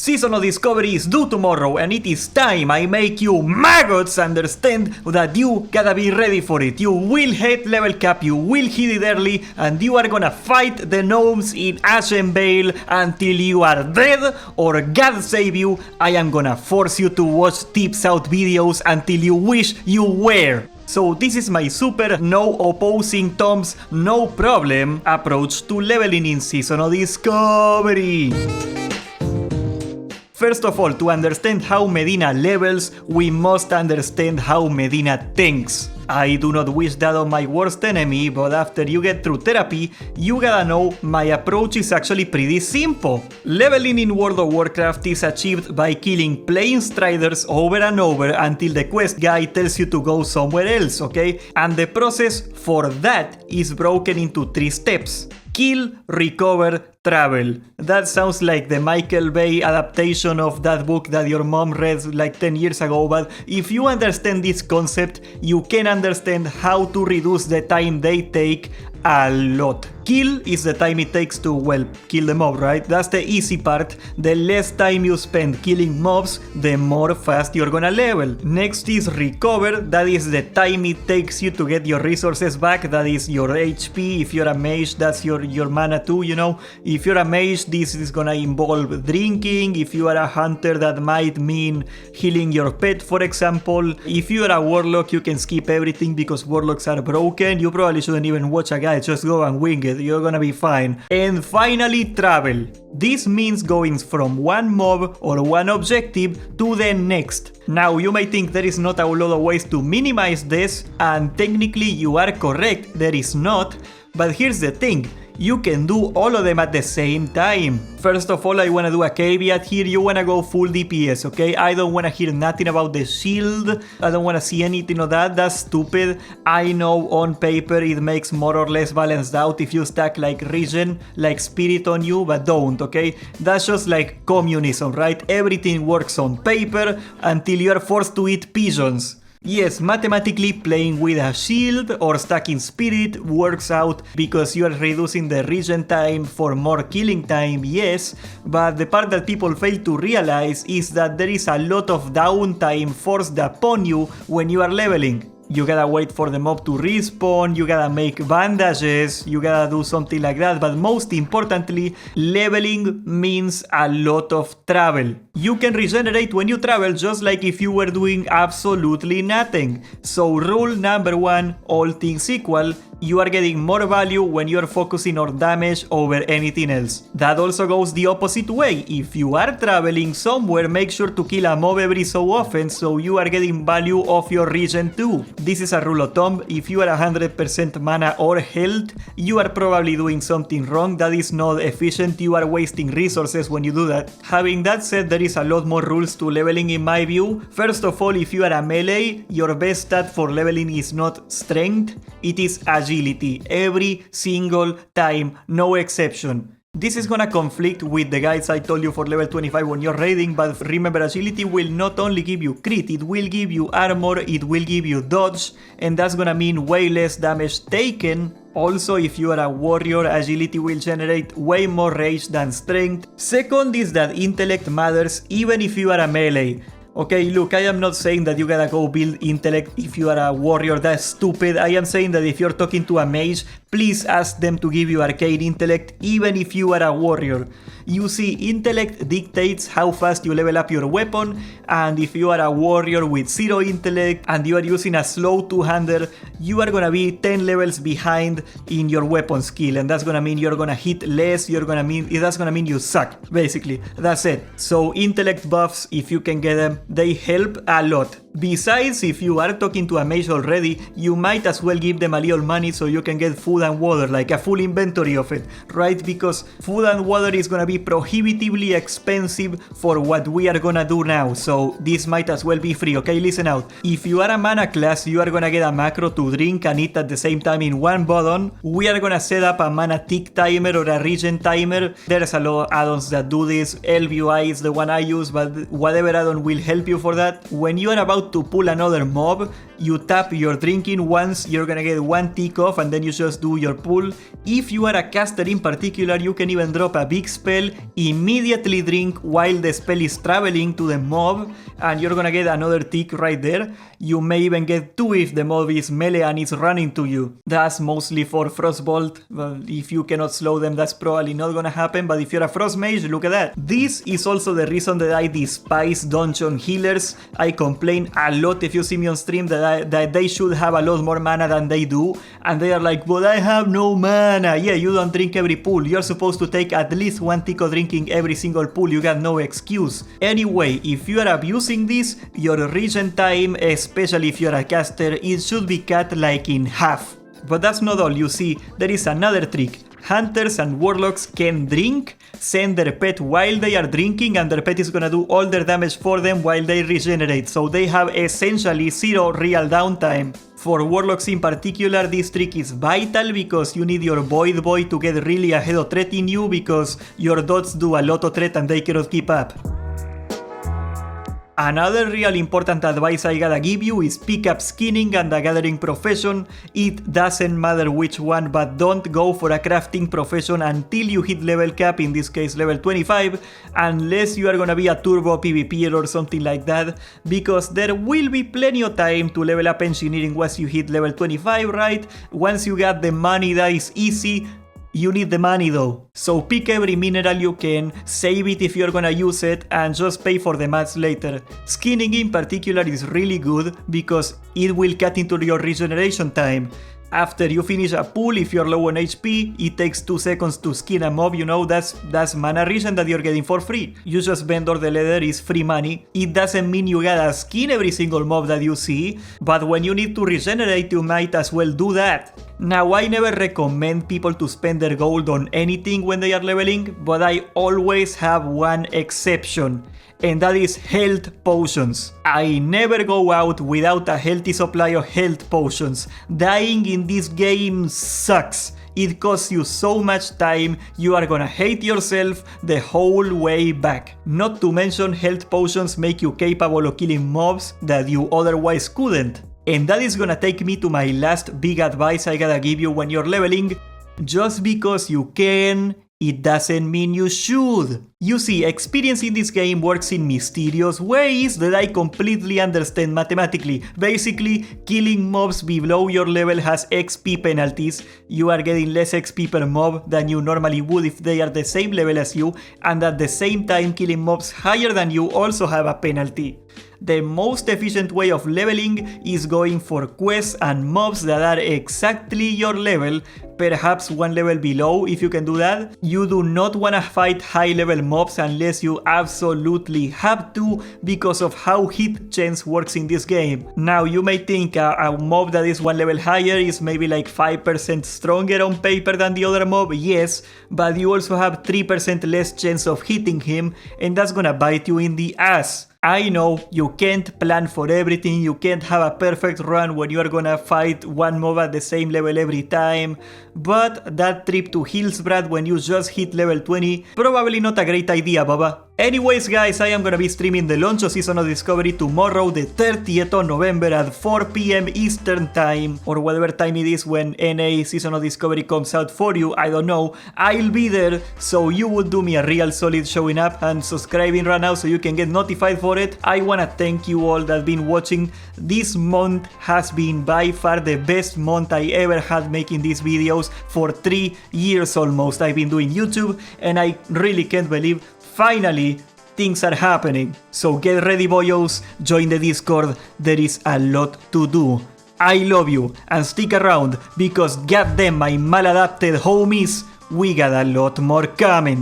Seasonal discovery is due tomorrow, and it is time I make you maggots understand that you gotta be ready for it. You will hit level cap, you will hit it early, and you are gonna fight the gnomes in Ashen Vale until you are dead, or God save you, I am gonna force you to watch tips out videos until you wish you were. So this is my super no opposing thumbs, no problem approach to leveling in Seasonal Discovery. First of all, to understand how Medina levels, we must understand how Medina thinks. I do not wish that on my worst enemy, but after you get through therapy, you gotta know my approach is actually pretty simple. Leveling in World of Warcraft is achieved by killing plain striders over and over until the quest guy tells you to go somewhere else, okay? And the process for that is broken into 3 steps. Kill, recover, travel. That sounds like the Michael Bay adaptation of that book that your mom read like 10 years ago, but if you understand this concept, you can understand how to reduce the time they take a lot. Kill is the time it takes to, well, kill the mob, right? That's the easy part. The less time you spend killing mobs, the more fast you're gonna level. Next is recover. That is the time it takes you to get your resources back. That is your HP. If you're a mage, that's your mana too, you know. If you're a mage, this is gonna involve drinking. If you are a hunter, that might mean healing your pet, for example. If you are a warlock, you can skip everything because warlocks are broken. You probably shouldn't even watch a guide, just go and wing it. You're gonna be fine. And finally, travel. This means going from one mob or one objective to the next. Now, you may think there is not a lot of ways to minimize this, and technically you are correct, there is not. But here's the thing. You can do all of them at the same time. First of all, I wanna do a caveat here. You wanna go full DPS, okay? I don't wanna hear nothing about the shield. I don't wanna see anything of that. That's stupid. I know on paper it makes more or less balanced out if you stack like regen, like spirit on you, but don't, okay? That's just like communism, right? Everything works on paper until you are forced to eat pigeons. Yes, mathematically playing with a shield or stacking spirit works out because you are reducing the regen time for more killing time, yes, but the part that people fail to realize is that there is a lot of downtime forced upon you when you are leveling. You gotta wait for the mob to respawn, you gotta make bandages, you gotta do something like that, but most importantly, leveling means a lot of travel. You can regenerate when you travel just like if you were doing absolutely nothing. So rule number 1, all things equal, you are getting more value when you are focusing on damage over anything else. That also goes the opposite way. If you are traveling somewhere, make sure to kill a mob every so often so you are getting value of your regen too. This is a rule of thumb. If you are 100% mana or health, you are probably doing something wrong. That is not efficient. You are wasting resources when you do that. Having that said, there is a lot more rules to leveling in my view. First of all, if you are a melee, your best stat for leveling is not strength, it is agility. Every single time, no exception. This is gonna conflict with the guides I told you for level 25 when you're raiding, but remember, agility will not only give you crit, it will give you armor, it will give you dodge, and that's gonna mean way less damage taken. Also, if you are a warrior, agility will generate way more rage than strength. Second is that intellect matters even if you are a melee. Okay, look, I am not saying that you gotta go build intellect if you are a warrior, that's stupid. I am saying that if you're talking to a mage, please ask them to give you arcane intellect even if you are a warrior. You see, intellect dictates how fast you level up your weapon, and if you are a warrior with 0 intellect and you are using a slow two-hander, you are gonna be 10 levels behind in your weapon skill, and that's gonna mean you're gonna hit less, that's gonna mean you suck, basically. That's it. So intellect buffs, if you can get them, they help a lot. Besides, if you are talking to a mage already, you might as well give them a little money so you can get food and water, like a full inventory of it, right? Because food and water is gonna be prohibitively expensive for what we are gonna do now, so this might as well be free, okay? Listen out. If you are a mana class, you are gonna get a macro to drink and eat at the same time in one button. We are gonna set up a mana tick timer or a regen timer. There's a lot of add-ons that do this. LVI is the one I use, but whatever add-on will help you for that. When you are about to pull another mob, you tap your drinking once, you're gonna get 1 tick off, and then you just do your pull. If you are a caster in particular, you can even drop a big spell, immediately drink while the spell is traveling to the mob, and you're gonna get another tick right there. You may even get 2 if the mob is melee and is running to you. That's mostly for Frostbolt. Well, if you cannot slow them, that's probably not gonna happen, but if you're a Frost Mage, look at that. This is also the reason that I despise dungeon healers. I complain a lot if you see me on stream that they should have a lot more mana than they do, and they are like, but I have no mana. Yeah, you don't drink every pool. You're supposed to take at least 1 tick of drinking every single pool. You got no excuse. Anyway, if you are abusing this, your regen time, especially if you're a caster, it should be cut like in half. But that's not all, you see, there is another trick. Hunters and warlocks can drink, send their pet while they are drinking, and their pet is gonna do all their damage for them while they regenerate, so they have essentially 0 real downtime. For warlocks in particular, this trick is vital because you need your Void Boy to get really ahead of threat in you, because your dots do a lot of threat and they cannot keep up. Another real important advice I gotta give you is pick up skinning and a gathering profession. It doesn't matter which one, but don't go for a crafting profession until you hit level cap, in this case level 25, unless you are gonna be a turbo PvPer or something like that, because there will be plenty of time to level up engineering once you hit level 25, right? Once you got the money, that is easy. You need the money though, so pick every mineral you can, save it if you're gonna use it, and just pay for the mats later. Skinning in particular is really good because it will cut into your regeneration time. After you finish a pull, if you're low on HP, it takes 2 seconds to skin a mob, you know, that's mana regen that you're getting for free. You just vendor the leather, is free money. It doesn't mean you gotta skin every single mob that you see, but when you need to regenerate, you might as well do that. Now, I never recommend people to spend their gold on anything when they are leveling, but I always have one exception, and that is health potions. I never go out without a healthy supply of health potions. Dying in this game sucks. It costs you so much time, you are gonna hate yourself the whole way back. Not to mention, health potions make you capable of killing mobs that you otherwise couldn't. And that is gonna take me to my last big advice I gotta give you when you're leveling. Just because you can, it doesn't mean you should. You see, experience in this game works in mysterious ways that I completely understand mathematically. Basically, killing mobs below your level has XP penalties. You are getting less XP per mob than you normally would if they are the same level as you, and at the same time, killing mobs higher than you also have a penalty. The most efficient way of leveling is going for quests and mobs that are exactly your level, perhaps 1 level below if you can do that. You do not wanna fight high level mobs unless you absolutely have to, because of how hit chance works in this game. Now, you may think a mob that is 1 level higher is maybe like 5% stronger on paper than the other mob, yes, but you also have 3% less chance of hitting him, and that's gonna bite you in the ass. I know you can't plan for everything, you can't have a perfect run when you are gonna fight 1 mob at the same level every time, but that trip to Hillsbrad when you just hit level 20, probably not a great idea, Baba. Anyways guys, I am gonna be streaming the launch of Season of Discovery tomorrow, the 30th of November at 4 PM Eastern Time, or whatever time it is when NA Season of Discovery comes out for you, I don't know. I'll be there, so you would do me a real solid showing up and subscribing right now so you can get notified for it. I wanna thank you all that have been watching. This month has been by far the best month I ever had making these videos. For 3 years almost I've been doing YouTube, and I really can't believe finally things are happening. So get ready, boyos, join the Discord, there is a lot to do. I love you, and stick around because goddamn my maladapted homies, we got a lot more coming.